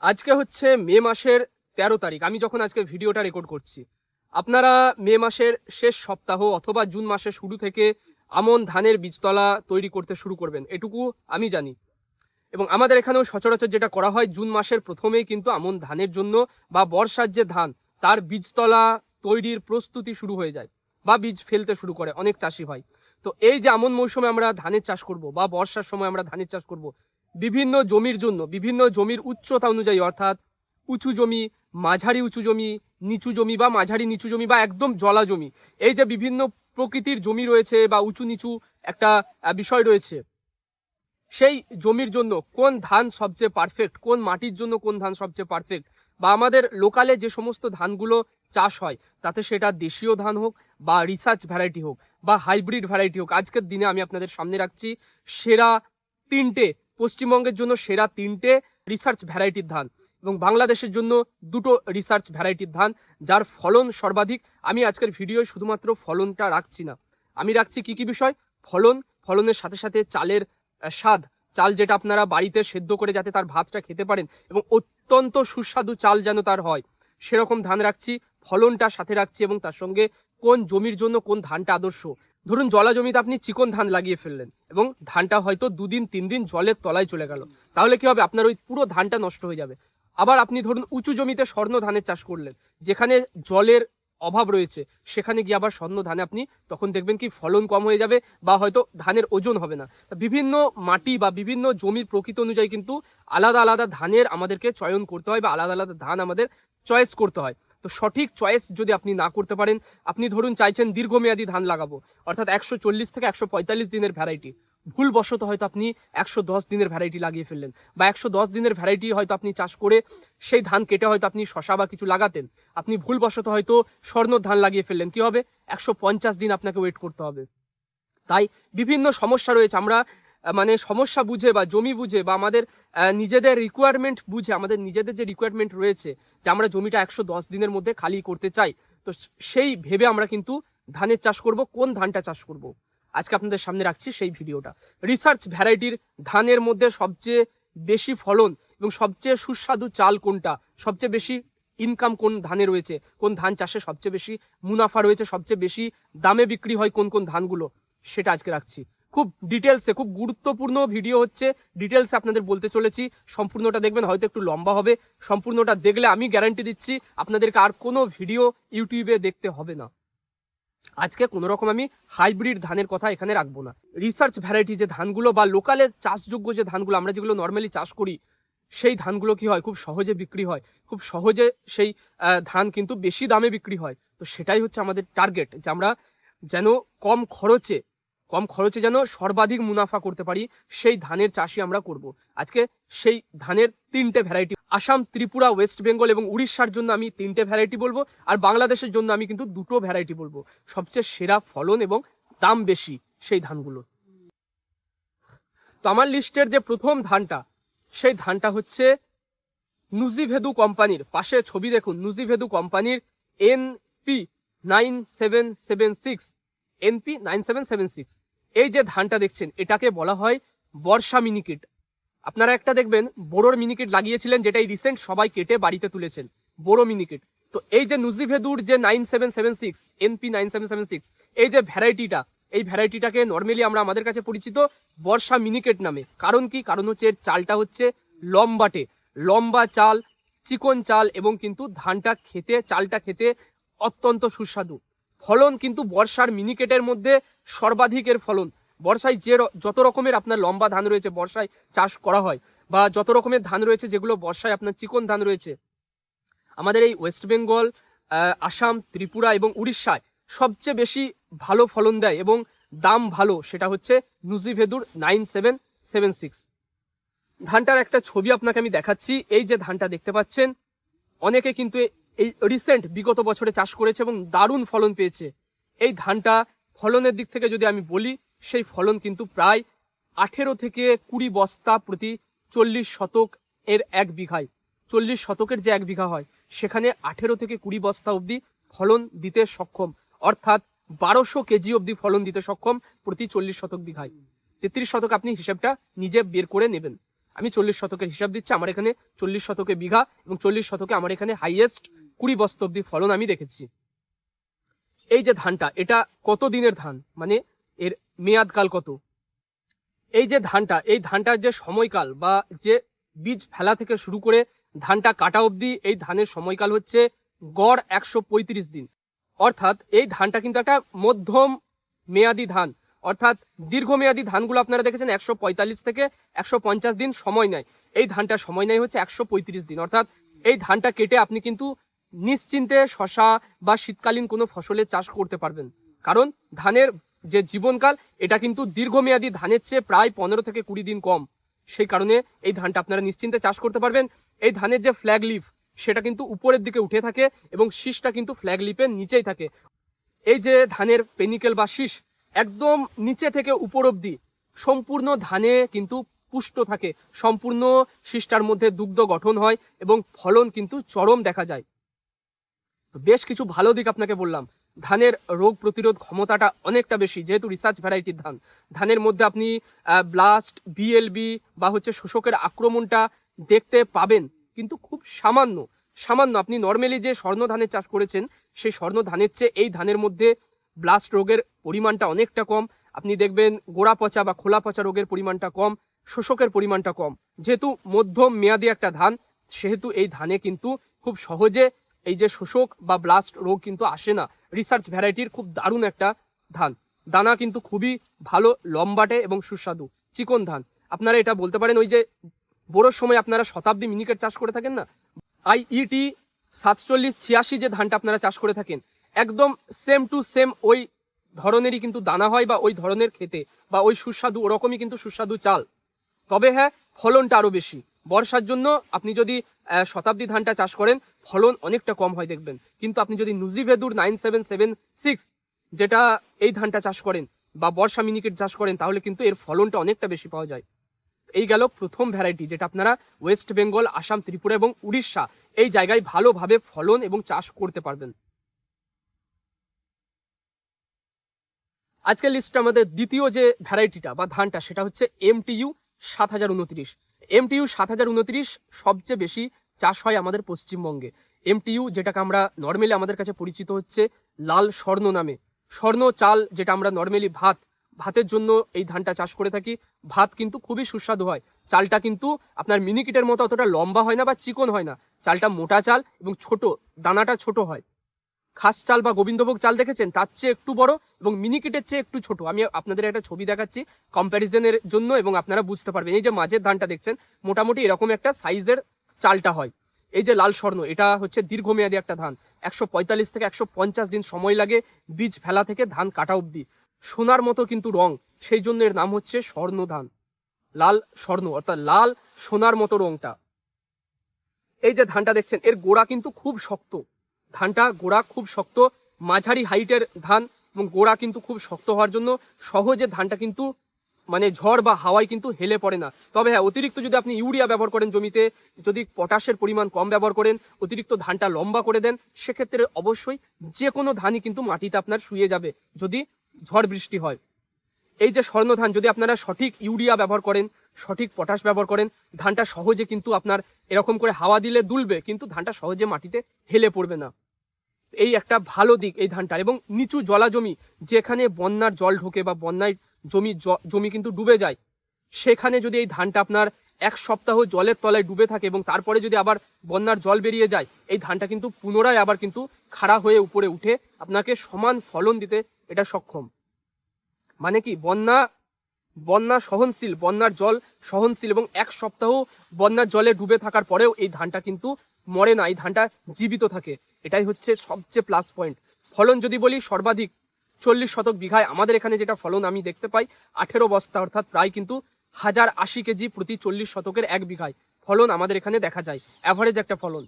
আজকে হচ্ছে মে মাসের 13 তারিখ। আমি যখন আজকে ভিডিওটা রেকর্ড করছি, আপনারা মে মাসের শেষ সপ্তাহ অথবা জুন মাসের শুরু থেকে আমন ধানের বীজতলা তৈরি করতে শুরু করবেন, এটুকু আমি জানি। এবং আমাদের এখানেও সচরাচর যেটা করা হয়, জুন মাসের প্রথমেই কিন্তু আমন ধানের জন্য বা বর্ষার যে ধান তার বীজতলা তৈরির প্রস্তুতি শুরু হয়ে যায় বা বীজ ফেলতে শুরু করে অনেক চাষি ভাই। তো এই যে আমন মৌসুমে আমরা ধানের চাষ করব বা বর্ষার সময় আমরা ধানের চাষ করব, বিভিন্ন জমির জন্য বিভিন্ন জমির উচ্চতা অনুযায়ী, অর্থাৎ উঁচু জমি, মাঝারি উঁচু জমি, নিচু জমি বা মাঝারি নিচু জমি বা একদম জলা জমি, এই যে বিভিন্ন প্রকৃতির জমি রয়েছে বা উঁচু নিচু একটা বিষয় রয়েছে, সেই জমির জন্য কোন ধান সবচেয়ে পারফেক্ট, কোন মাটির জন্য কোন ধান সবচেয়ে পারফেক্ট, বা আমাদের লোকালে যে সমস্ত ধানগুলো চাষ হয় তাতে সেটা দেশীয় ধান হোক বা রিসার্চ ভ্যারাইটি হোক বা হাইব্রিড ভ্যারাইটি হোক, আজকের দিনে আমি আপনাদের সামনে রাখছি সেরা তিনটে, পশ্চিমবঙ্গের জন্য সেরা তিনটে রিসার্চ ভ্যারাইটির ধান এবং বাংলাদেশের জন্য দুটো রিসার্চ ভ্যারাইটির ধান, যার ফলন সর্বাধিক। আমি আজকের ভিডিও শুধুমাত্র ফলনটা রাখছি না, আমি রাখছি কি কি বিষয়, ফলনের সাথে সাথে চালের স্বাদ, চাল যেটা আপনারা বাড়িতে সেদ্ধ করে যাতে তার ভাতটা খেতে পারেন এবং অত্যন্ত সুস্বাদু চাল যেন তার হয়, সেরকম ধান রাখছি, ফলনটা সাথে রাখছি এবং তার সঙ্গে কোন জমির জন্য কোন ধানটা আদর্শ। ধরুন জলা জমিতে আপনি চিকন ধান লাগিয়ে ফেললেন এবং ধানটা হয়তো 2-3 দিন জলের তলায় চলে গেল, তাহলে কি হবে, আপনার ওই পুরো ধানটা নষ্ট হয়ে যাবে। আবার আপনি ধরুন উঁচু জমিতে স্বর্ণ ধানের চাষ করলেন, যেখানে জলের অভাব রয়েছে, সেখানে গিয়ে আবার স্বর্ণ ধানে আপনি তখন দেখবেন কি ফলন কম হয়ে যাবে বা হয়তো ধানের ওজন হবে না। বিভিন্ন মাটি বা বিভিন্ন জমির প্রকৃতি অনুযায়ী কিন্তু আলাদা আলাদা ধানের আমাদেরকে চয়ন করতে হয় বা আলাদা আলাদা ধান আমাদের চয়েস করতে হয়। তো সঠিক চয়েস যদি আপনি না করতে পারেন, আপনি ধরুন চাইছেন দীর্ঘমেয়াদী ধান লাগাবো, অর্থাৎ 140 থেকে 145 দিনের ভ্যারাইটি, ভুলবশত হয়তো আপনি 110 দিনের ভ্যারাইটি লাগিয়ে ফেললেন বা 110 দিনের ভ্যারাইটি হয়তো আপনি চাষ করে সেই ধান কেটে হয়তো আপনি শশা বা কিছু লাগাতেন, আপনি ভুলবশত হয়তো স্বর্ণ ধান লাগিয়ে ফেললেন, কি হবে, 150 দিন আপনাকে ওয়েট করতে হবে। তাই বিভিন্ন সমস্যা রয়েছে, আমরা মানে সমস্যা বুঝে বা জমি বুঝে বা আমাদের নিজেদের রিকোয়ারমেন্ট বুঝে, আমাদের নিজেদের যে রিকোয়ারমেন্ট রয়েছে যে আমরা জমিটা 110 দিনের মধ্যে খালি করতে চাই, তো সেই ভেবে আমরা কিন্তু ধানের চাষ করব। কোন ধানটা চাষ করব আজকে আপনাদের সামনে রাখছি সেই ভিডিওটা। রিসার্চ ভ্যারাইটির ধানের মধ্যে সবচেয়ে বেশি ফলন এবং সবচেয়ে সুস্বাদু চাল কোনটা, সবচেয়ে বেশি ইনকাম কোন ধানে রয়েছে, কোন ধান চাষে সবচেয়ে বেশি মুনাফা রয়েছে, সবচেয়ে বেশি দামে বিক্রি হয় কোন কোন ধানগুলো, সেটা আজকে রাখছি। খুব ডিটেলসে, খুব গুরুত্বপূর্ণ ভিডিও হচ্ছে, ডিটেলসে আপনাদের বলতে চলেছি, সম্পূর্ণটা দেখবেন, হয়তো একটু লম্বা হবে, সম্পূর্ণটা দেখলে আমি গ্যারান্টি দিচ্ছি আপনাদেরকে আর কোনো ভিডিও ইউটিউবে দেখতে হবে না। আজকে কোনো রকম আমি হাইব্রিড ধানের কথা এখানে রাখবো না। রিসার্চ ভ্যারাইটি যে ধানগুলো বা লোকালে চাষযোগ্য যে ধানগুলো আমরা যেগুলো নর্মালি চাষ করি, সেই ধানগুলো কি হয়, খুব সহজে বিক্রি হয়, খুব সহজে সেই ধান কিন্তু বেশি দামে বিক্রি হয়। তো সেটাই হচ্ছে আমাদের টার্গেট, যে আমরা যেন কম খরচে যেন সর্বাধিক মুনাফা করতে পারি, সেই ধানের চাষই আমরা করব। আজকে সেই ধানের তিনটে ভ্যারাইটি, আসাম, ত্রিপুরা, ওয়েস্ট বেঙ্গল এবং উড়িষ্যার জন্য আমি তিনটে ভ্যারাইটি বলবো, আর বাংলাদেশের জন্য আমি কিন্তু দুটো ভ্যারাইটি বলবো, সবচেয়ে সেরা ফলন এবং দাম বেশি সেই ধানগুলো। তো আমার লিস্টের যে প্রথম ধানটা, সেই ধানটা হচ্ছে নুজিভেদু কোম্পানির, পাশে ছবি দেখুন, নুজিভেদু কোম্পানির NP 9776, NP 9776। এই যে ধানটা দেখছেন এটাকে বলা হয় বর্ষা মিনিকেট। আপনারা একটা দেখবেন বোরোর মিনিকেট লাগিয়েছিলেন, যেটা এই রিসেন্ট সবাই কেটে বাড়িতে তুলেছেন, বোরো মিনিকেট। তো এই যে নুজিভেদুর যে 9776, NP 9776, এই যে ভ্যারাইটিটা, এই ভ্যারাইটিটাকে নর্মালি আমরা আমাদের কাছে পরিচিত বর্ষা মিনিকেট নামে। কারণ কি, কারণ হচ্ছে এর চালটা হচ্ছে লম্বা চাল, চিকন চাল এবং কিন্তু ধানটা খেতে, চালটা খেতে অত্যন্ত সুস্বাদু। ফলন কিন্তু বর্ষার মিনিকেটের মধ্যে সর্বাধিক এর ফলন। বর্ষায় যে যত রকমের আপনার লম্বা ধান রয়েছে বর্ষায় চাষ করা হয়, বা যত রকমের ধান রয়েছে যেগুলো বর্ষায় আপনার চিকন ধান রয়েছে, আমাদের এই ওয়েস্ট বেঙ্গল, আসাম, ত্রিপুরা এবং উড়িষ্যায় সবচেয়ে বেশি ভালো ফলন দেয় এবং দাম ভালো, সেটা হচ্ছে নুজিভেদুর 9776। ধানটার একটা ছবি আপনাকে আমি দেখাচ্ছি। এই যে ধানটা দেখতে পাচ্ছেন, অনেকে কিন্তু এই রিসেন্ট বিগত বছরে চাষ করেছে এবং দারুণ ফলন পেয়েছে। এই ধানটা ফলনের দিক থেকে যদি আমি বলি, সেই ফলন কিন্তু প্রায় 18 থেকে 20 বস্তা প্রতি 40 শতক এর এক বিঘায়, 40 শতকের যে এক বিঘা হয় সেখানে 18 থেকে 20 বস্তা অবধি ফলন দিতে সক্ষম, অর্থাৎ 1200 কেজি অবধি ফলন দিতে সক্ষম প্রতি 40 শতক বিঘায়। 33 শতক আপনি হিসেবটা নিজে বের করে নেবেন। আমি 40 শতকের হিসাব দিচ্ছি, আমার এখানে 40 শতকে বিঘা এবং 40 শতকে আমার এখানে হাইয়েস্ট 20 বস্তা অব্দি ফলন আমি দেখেছি। এই যে ধানটা, এটা কত দিনের ধান, মানে এর মেয়াদকাল কত? এই যে ধানটা, এই ধানটার যে সময়কাল বা যে বীজ ফেলা থেকে শুরু করে ধানটা কাটা অবধি, এই ধানের সময়কাল হচ্ছে গড় 135 দিন। অর্থাৎ এই ধানটা কিন্তু একটা মধ্যম মেয়াদি ধান, অর্থাৎ দীর্ঘমেয়াদী ধানগুলো আপনারা দেখেছেন 145 থেকে 150 দিন সময় নেয়, এই ধানটা সময় নেয় হচ্ছে 135 দিন। অর্থাৎ এই ধানটা কেটে আপনি কিন্তু নিশ্চিন্তে শশা বা শীতকালীন কোনো ফসলের চাষ করতে পারবেন, কারণ ধানের যে জীবনকাল এটা কিন্তু দীর্ঘমেয়াদী ধানের চেয়ে প্রায় 15 থেকে 20 দিন কম। সেই কারণে এই ধানটা আপনারা নিশ্চিন্তে চাষ করতে পারবেন। এই ধানের যে ফ্ল্যাগ লিফ সেটা কিন্তু উপরের দিকে উঠে থাকে এবং শীষটা কিন্তু ফ্ল্যাগ লিফের নিচেই থাকে। এই যে ধানের পেনিকেল বা শীষ একদম নিচে থেকে উপর অব্দি সম্পূর্ণ ধানে কিন্তু পুষ্ট থাকে, সম্পূর্ণ শীষটার মধ্যে দুগ্ধ গঠন হয় এবং ফলন কিন্তু চরম দেখা যায়। বেশ কিছু ভালো দিক আপনাকে বললাম। ধানের রোগ প্রতিরোধ ক্ষমতাটা অনেকটা বেশি, যেহেতু রিসার্চ ভ্যারাইটির ধান। ধানের মধ্যে আপনি ব্লাস্ট, বিএলবি বা হচ্ছে শোষকের আক্রমণটা দেখতে পাবেন, কিন্তু খুব সামান্য সামান্য। আপনি নর্মালি যে স্বর্ণ ধানের চাষ করেছেন সেই স্বর্ণ ধানের চেয়ে এই ধানের মধ্যে ব্লাস্ট রোগের পরিমাণটা অনেকটা কম। আপনি দেখবেন গোড়া পচা বা খোলা পচা রোগের পরিমাণটা কম, শোষকের পরিমাণটা কম। যেহেতু মধ্যম মেয়াদি একটা ধান, সেহেতু এই ধানে কিন্তু খুব সহজে এই যে শোষক বা ব্লাস্ট রোগ কিন্তু আসে না। রিসার্চ ভ্যারাইটির খুব দারুণ একটা ধান। দানা কিন্তু খুবই ভালো, লম্বাটে এবং সুস্বাদু, চিকন ধান। আপনারা এটা বলতে পারেন ওই যে বড়োর সময় আপনারা শতাব্দী মিনিকেট চাষ করে থাকেন না, IET 4786 যে ধানটা আপনারা চাষ করে থাকেন, একদম সেম টু সেম ওই ধরনেরই কিন্তু দানা হয় বা ওই ধরনের খেতে বা ওই সুস্বাদু, ওরকমই কিন্তু সুস্বাদু চাল। তবে হ্যাঁ, ফলনটা আরো বেশি। বর্ষার জন্য আপনি যদি শতাব্দী ধানটা চাষ করেন ফলন অনেকটা কম হয় দেখবেন, কিন্তু আপনি যদি নুজিভেদুর 9776 যেটা এই ধানটা চাষ করেন বা বর্ষা মিনিকেট চাষ করেন, তাহলে কিন্তু এর ফলনটা অনেকটা বেশি পাওয়া যায়। এই গেল প্রথম ভ্যারাইটি, যেটা আপনারা ওয়েস্ট বেঙ্গল, আসাম, ত্রিপুরা এবং উড়িষ্যা এই জায়গায় ভালোভাবে ফলন এবং চাষ করতে পারবেন। আজকের লিস্টে আমাদের দ্বিতীয় যে ভ্যারাইটিটা বা ধানটা সেটা হচ্ছে MTU 7029। MTU 7029 সবচেয়ে বেশি চাষ হয় আমাদের পশ্চিমবঙ্গে। MTU যেটাকে আমরা নর্মালি আমাদের কাছে পরিচিত হচ্ছে লাল স্বর্ণ নামে। স্বর্ণ চাল যেটা আমরা নর্মালি ভাতের জন্য এই ধানটা চাষ করে থাকি। ভাত কিন্তু খুবই সুস্বাদু হয়। চালটা কিন্তু আপনার মিনিকিটের মতো অতটা লম্বা হয় না বা চিকন হয় না, চালটা মোটা চাল এবং ছোট, দানাটা ছোট হয়। খাস চাল বা গোবিন্দভোগ চাল দেখেছেন, তার চেয়ে একটু বড় এবং মিনিকিটের চেয়ে একটু ছোট। আমি আপনাদের একটা ছবি দেখাচ্ছি কম্প্যারিজনের জন্য এবং আপনারা বুঝতে পারবেন। এই যে মাঝের ধানটা দেখছেন, মোটামুটি এরকম একটা সাইজের চালটা হয়। এই যে লাল স্বর্ণ, এটা হচ্ছে দীর্ঘমেয়াদী একটা ধান। 145 থেকে 150 দিন সময় লাগে বীজ ফেলা থেকে ধান কাটা অব্দি। সোনার মতো কিন্তু রং, সেই জন্য এর নাম হচ্ছে স্বর্ণ ধান, লাল স্বর্ণ, অর্থাৎ লাল সোনার মতো রংটা। এই যে ধানটা দেখছেন, এর গোড়া কিন্তু খুব শক্ত। ধানটা গোড়া খুব শক্ত, মাঝারি হাইটের ধান এবং গোড়া কিন্তু খুব শক্ত হওয়ার জন্য সহজে ধানটা কিন্তু মানে ঝড় বা হাওয়ায় কিন্তু হেলে পড়ে না। তবে হ্যাঁ, অতিরিক্ত যদি আপনি ইউরিয়া ব্যবহার করেন জমিতে, যদি পটাশের পরিমাণ কম ব্যবহার করেন, অতিরিক্ত ধানটা লম্বা করে দেন, সেক্ষেত্রে অবশ্যই যে কোনো ধানই কিন্তু মাটিতে আপনার শুয়ে যাবে যদি ঝড় বৃষ্টি হয়। এই যে স্বর্ণ ধান, যদি আপনারা সঠিক ইউরিয়া ব্যবহার করেন, সঠিক পটাশ ব্যবহার করেন, ধানটা সহজে কিন্তু আপনার এরকম করে হাওয়া দিলে দুলবে, কিন্তু ধানটা সহজে মাটিতে হেলে পড়বে না। এই একটা ভালো দিক এই ধানটার। এবং নিচু জলা জমি, যেখানে বন্যার জল ঢোকে বা বন্যায় জমি কিন্তু ডুবে যায়, সেখানে যদি এই ধানটা আপনার 1 সপ্তাহ জলের তলায় ডুবে থাকে এবং তারপরে যদি আবার বন্যার জল বেরিয়ে যায়, এই ধানটা কিন্তু পুনরায় আবার কিন্তু খাড়া হয়ে উপরে উঠে আপনাকে সমান ফলন দিতে এটা সক্ষম। মানে কি, বন্যা সহনশীল, বন্যার জল সহনশীল এবং 1 সপ্তাহ বন্যার জলে ডুবে থাকার পরেও এই ধানটা কিন্তু মরে না, এই ধানটা জীবিত থাকে। এটাই হচ্ছে সবচেয়ে প্লাস পয়েন্ট। ফলন যদি বলি, সর্বাধিক 40 শতক বিঘায় আমাদের এখানে যেটা ফলন আমি দেখতে পাই 18 বস্তা, অর্থাৎ প্রায় কিন্তু 1080 কেজি প্রতি 40 শতকের 1 বিঘায় ফলন আমাদের এখানে দেখা যায়, অ্যাভারেজ একটা ফলন।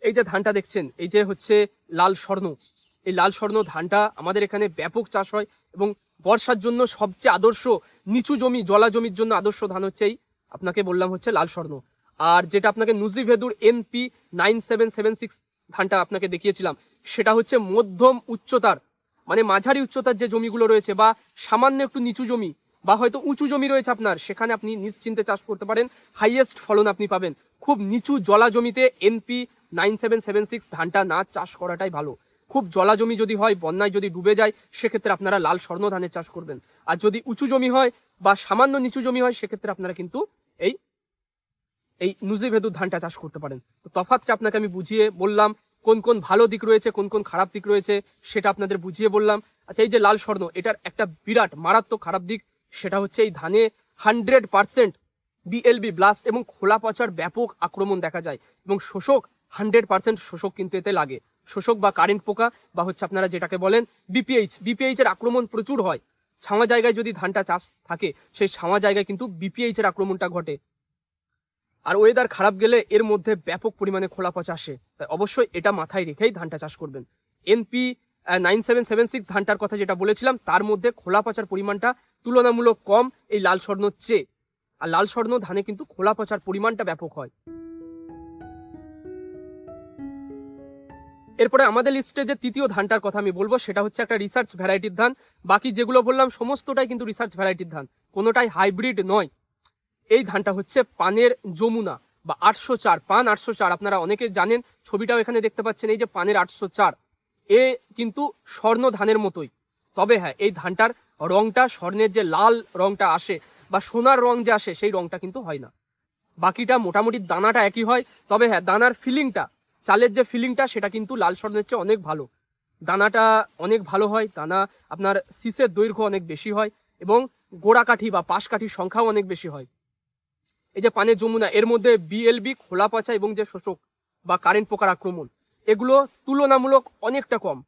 এই যে ধানটা দেখছেন, এই যে হচ্ছে লাল স্বর্ণ, এই লাল স্বর্ণ ধানটা আমাদের এখানে ব্যাপক চাষ হয় এবং বর্ষার জন্য সবচেয়ে আদর্শ, নিচু জমি, জলা জমির জন্য আদর্শ ধান হচ্ছে এই আপনাকে বললাম হচ্ছে লাল স্বর্ণ। আর যেটা আপনাকে নুজিভেদুর NP 9776 ধানটা আপনাকে দেখিয়েছিলাম, সেটা হচ্ছে মধ্যম উচ্চতার, মানে মাঝারি উচ্চতার যে জমিগুলো রয়েছে বা সামান্য একটু নিচু জমি, বা হয়তো উঁচু জমি রয়েছে আপনার, সেখানে আপনি নিশ্চিন্তে চাষ করতে পারেন, হাইয়েস্ট ফলন আপনি পাবেন। খুব নিচু জলা জমিতে NP 9776 ধানটা না চাষ করাটাই ভালো। খুব জলা জমি যদি হয়, বন্যায় যদি ডুবে যায়, সেক্ষেত্রে আপনারা লাল স্বর্ণ ধানের চাষ করবেন। আর যদি উঁচু জমি হয় বা সামান্য নিচু জমি হয়, সেক্ষেত্রে আপনারা কিন্তু এই নুজিভেদু ধানটা চাষ করতে পারেন। তো তফাৎটা আপনাকে আমি বুঝিয়ে বললাম, কোন কোন ভালো দিক রয়েছে, কোন কোন খারাপ দিক রয়েছে, সেটা আপনাদের বুঝিয়ে বললাম। আচ্ছা, এই যে লাল স্বর্ণ, এটার একটা বিরাট মারাত্মক খারাপ দিক, সেটা হচ্ছে এই ধানে 100% BLB ব্লাস্ট এবং খোলা পচার ব্যাপক আক্রমণ দেখা যায়, এবং শোষক 100% শোষক কিন্তু এতে লাগে। শোষক বা কারেন্ট পোকা বা হচ্ছে আপনারা যেটাকে বলেন বিপিএইচ এর আক্রমণ প্রচুর হয়। ছাওয়া জায়গায় যদি ধানটা চাষ থাকে, সেই ছাওয়া জায়গায় কিন্তু বিপিএইচ এর আক্রমণটা ঘটে। আর ওয়েদার খারাপ গেলে এর মধ্যে ব্যাপক পরিমাণে খোলা পচা আসে, তাই অবশ্যই এটা মাথায় রেখেই ধানটা চাষ করবেন। NP 9776 ধানটার কথা যেটা বলেছিলাম, তার মধ্যে খোলা পচার পরিমাণটা তুলনামূলক কম এই লাল স্বর্ণর চেয়ে। আর লাল স্বর্ণ ধানে কিন্তু খোলা পচার পরিমাণটা ব্যাপক হয়। এরপরে আমাদের লিস্টে যে তৃতীয় ধানটার কথা আমি বলবো, সেটা হচ্ছে একটা রিসার্চ ভ্যারাইটির ধান। বাকি যেগুলো বললাম সমস্তটাই কিন্তু রিসার্চ ভ্যারাইটির ধান, কোনোটাই হাইব্রিড নয়। এই ধানটা হচ্ছে পানের যমুনা বা 804, পান 804। আপনারা অনেকে জানেন, ছবিটাও এখানে দেখতে পাচ্ছেন, এই যে পানের 804, এ কিন্তু স্বর্ণ ধানের মতোই। তবে হ্যাঁ, এই ধানটার রংটা স্বর্ণের যে লাল রংটা আসে বা সোনার রং যে আসে, সেই রংটা কিন্তু হয় না। বাকিটা মোটামুটি দানাটা একই হয়, তবে হ্যাঁ, দানার ফিলিংটা, চালের যে ফিলিংটা, সেটা কিন্তু লাল স্বর্ণের চেয়ে অনেক ভালো। দানাটা অনেক ভালো হয়, দানা আপনার শীষের দৈর্ঘ্য অনেক বেশি হয়, এবং গোড়াকাঠি বা পাশকাঠির সংখ্যাও অনেক বেশি হয়। এই যে পানের যমুনা, এর মধ্যে BLB, খোলা পচা এবং যে শোষক বা কারেন্ট পোকার আক্রমণ, এগুলো তুলনামূলক অনেকটা কম।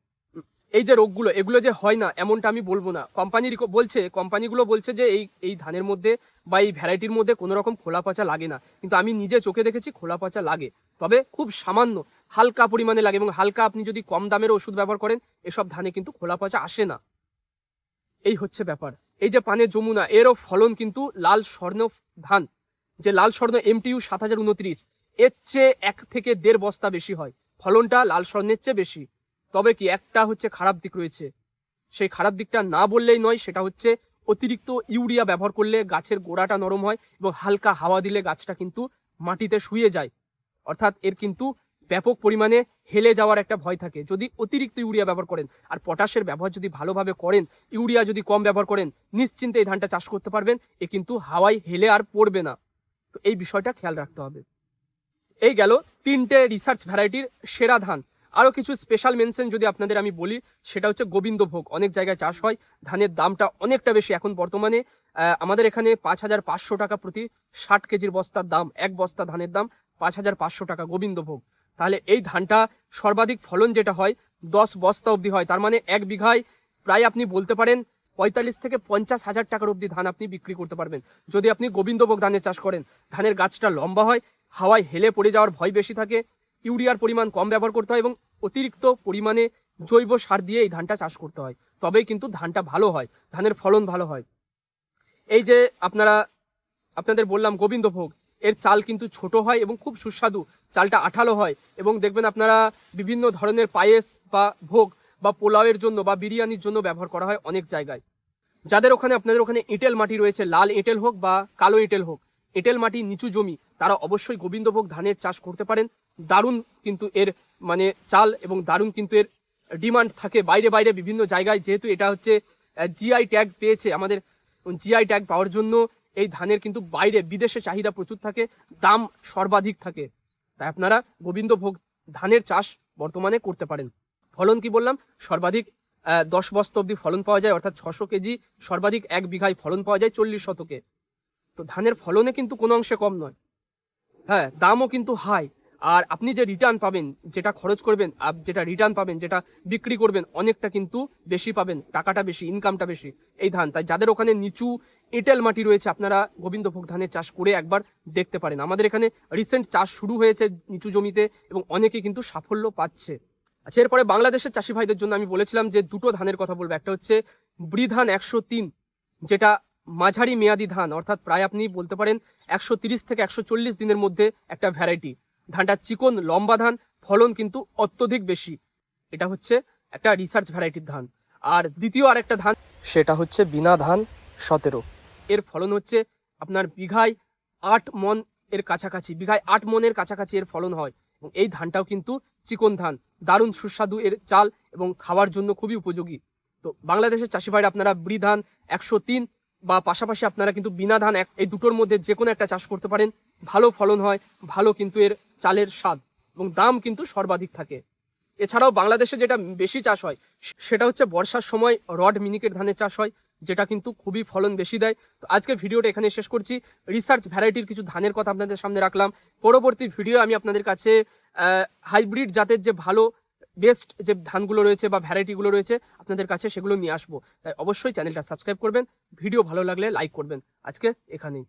এই যে রোগগুলো, এগুলো যে হয় না এমনটা আমি বলবো না। কোম্পানিগুলো বলছে যে এই ধানের মধ্যে বা এই ভ্যারাইটির মধ্যে কোনো রকম খোলা পচা লাগে না, কিন্তু আমি নিজে চোখে দেখেছি খোলা পচা লাগে, তবে খুব সামান্য, হালকা পরিমাণে লাগে, এবং হালকা আপনি যদি কম দামের ওষুধ ব্যবহার করেন, এসব ধানে কিন্তু খোলা পচা আসে না। এই হচ্ছে ব্যাপার। এই যে পানের যমুনা, এরও ফলন কিন্তু লাল স্বর্ণ ধান, যে লাল স্বর্ণ MTU 7029, এর চেয়ে 1 থেকে 1.5 বস্তা বেশি হয়, ফলনটা লাল স্বর্ণের চেয়ে বেশি। তবে কি একটা হচ্ছে খারাপ দিক রয়েছে, সেই খারাপ দিকটা না বললেই নয়, সেটা হচ্ছে অতিরিক্ত ইউরিয়া ব্যবহার করলে গাছের গোড়াটা নরম হয়, এবং হালকা হাওয়া দিলে গাছটা কিন্তু মাটিতে শুয়ে যায়। অর্থাৎ এর কিন্তু ব্যাপক পরিমাণে হেলে যাওয়ার একটা ভয় থাকে যদি অতিরিক্ত ইউরিয়া ব্যবহার করেন। আর পটাশের ব্যবহার যদি ভালোভাবে করেন, ইউরিয়া যদি কম ব্যবহার করেন, নিশ্চিন্তে এই ধানটা চাষ করতে পারবেন। এ কিন্তু হাওয়ায় হেলে আর পড়বে না। তো এই বিষয়টা খেয়াল রাখতে হবে। এই গেল 3টে রিসার্চ ভ্যারাইটির সেরা ধান। আরো কিছু স্পেশাল মেনশন যদি আপনাদের আমি বলি, সেটা হচ্ছে গোবিন্দভোগ। অনেক জায়গায় চাষ হয়, ধানের দামটা অনেকটা বেশি। এখন বর্তমানে আমাদের এখানে 5500 টাকা প্রতি 60 কেজির বস্তার দাম, এক বস্তা ধানের দাম 5500 টাকা গোবিন্দভোগ। তাহলে এই ধানটা সর্বাধিক ফলন যেটা হয় 10 বস্তা অবধি হয়। তার মানে 1 বিঘায় প্রায় আপনি বলতে পারেন 45 থেকে 50 হাজার টাকার অবধি ধান আপনি বিক্রি করতে পারবেন যদি আপনি গোবিন্দভোগ ধানের চাষ করেন। ধানের গাছটা লম্বা হয়, হাওয়ায় হেলে পড়ে যাওয়ার ভয় বেশি থাকে, ইউরিয়ার পরিমাণ কম ব্যবহার করতে হয়, এবং অতিরিক্ত পরিমাণে জৈব সার দিয়ে এই ধানটা চাষ করতে হয়, তবেই কিন্তু ধানটা ভালো হয়, ধানের ফলন ভালো হয়। এই যে আপনাদের বললাম গোবিন্দভোগ, এর চাল কিন্তু ছোট হয় এবং খুব সুস্বাদু, চালটা আঠালো হয়, এবং দেখবেন আপনারা বিভিন্ন ধরনের পায়েস বা ভোগ বা পোলাওয়ের জন্য বা বিরিয়ানির জন্য ব্যবহার করা হয় অনেক জায়গায়। যাদের ওখানে, আপনাদের ওখানে এঁটেল মাটি রয়েছে, লাল এঁটেল হোক বা কালো এঁটেল হোক, এঁটেল মাটি নিচু জমি, তারা অবশ্যই গোবিন্দভোগ ধানের চাষ করতে পারেন। দারুণ কিন্তু এর মানে চাল, এবং দারুণ কিন্তু এর ডিমান্ড থাকে বাইরে বাইরে বিভিন্ন জায়গায়। যেহেতু এটা হচ্ছে GI ট্যাগ পেয়েছে, আমাদের GI ট্যাগ পাওয়ার জন্য এই ধানের কিন্তু বাইরে বিদেশে চাহিদা প্রচুর থাকে, দাম সর্বাধিক থাকে। তাই আপনারা গোবিন্দভোগ ধানের চাষ বর্তমানে করতে পারেন। ফলন কি বললাম, সর্বাধিক 10 বস্তা অব্দি ফলন পাওয়া যায়, অর্থাৎ 600 কেজি সর্বাধিক 1 বিঘায় ফলন পাওয়া যায় 40 শতকে। তো ধানের ফলনে কিন্তু কোনো অংশে কম নয়, হ্যাঁ দামও কিন্তু হাই। আর আপনি যে রিটার্ন পাবেন, যেটা খরচ করবেন, যেটা রিটার্ন পাবেন, যেটা বিক্রি করবেন, অনেকটা কিন্তু বেশি পাবেন, টাকাটা বেশি, ইনকামটা বেশি এই ধান। তাই যাদের ওখানে নিচু এঁটেল মাটি রয়েছে, আপনারা গোবিন্দভোগ ধানের চাষ করে একবার দেখতে পারেন। আমাদের এখানে রিসেন্ট চাষ শুরু হয়েছে নিচু জমিতে, এবং অনেকে কিন্তু সাফল্য পাচ্ছে। আচ্ছা, এরপরে বাংলাদেশের চাষি ভাইদের জন্য আমি বলেছিলাম যে দুটো ধানের কথা বলবো। একটা হচ্ছে বৃধান 103, যেটা মাঝারি মেয়াদি ধান, অর্থাৎ প্রায় আপনি বলতে পারেন 130 থেকে 140 দিনের মধ্যে একটা ভ্যারাইটি। ধানটা চিকন লম্বা ধান, ফলন কিন্তু অত্যধিক বেশি। এটা হচ্ছে একটা রিসার্চ ভ্যারাইটির ধান। আর দ্বিতীয় আরেকটা ধান, সেটা হচ্ছে বিনা ধান 17। এর ফলন হচ্ছে আপনার বিঘায় 8 মন এর কাছাকাছি, বিঘায় 8 মনের কাছাকাছি এর ফলন হয়। এবং এই ধানটাও কিন্তু চিকন ধান, দারুণ সুস্বাদু এর চাল এবং খাওয়ার জন্য খুবই উপযোগী। তো বাংলাদেশের চাষি ভাইরা আপনারা ব্রি ধান 103 বা পাশাপাশি আপনারা কিন্তু বিনা ধান এই দুটোর মধ্যে যে কোনো একটা চাষ করতে পারেন। ভালো ফলন হয়, ভালো কিন্তু এর চালের স্বাদ এবং দাম কিন্তু সর্বাধিক থাকে। এছাড়াও বাংলাদেশে যেটা বেশি চাষ হয় সেটা হচ্ছে বর্ষার সময় রড মিনিকেট ধানের চাষ হয়, যেটা কিন্তু খুবই ফলন বেশি দেয়। তো আজকের ভিডিওটা এখানে শেষ করছি। রিসার্চ ভ্যারাইটির কিছু ধানের কথা আপনাদের সামনে রাখলাম। পরবর্তী ভিডিও আমি আপনাদের কাছে হাইব্রিড জাতের যে ভালো বেস্ট যে ধানগুলো রয়েছে বা ভ্যারাইটিগুলো রয়েছে আপনাদের কাছে সেগুলো নিয়ে আসবো। তাই অবশ্যই চ্যানেলটা সাবস্ক্রাইব করবেন, ভিডিও ভালো লাগলে লাইক করবেন। আজকে এখানেই।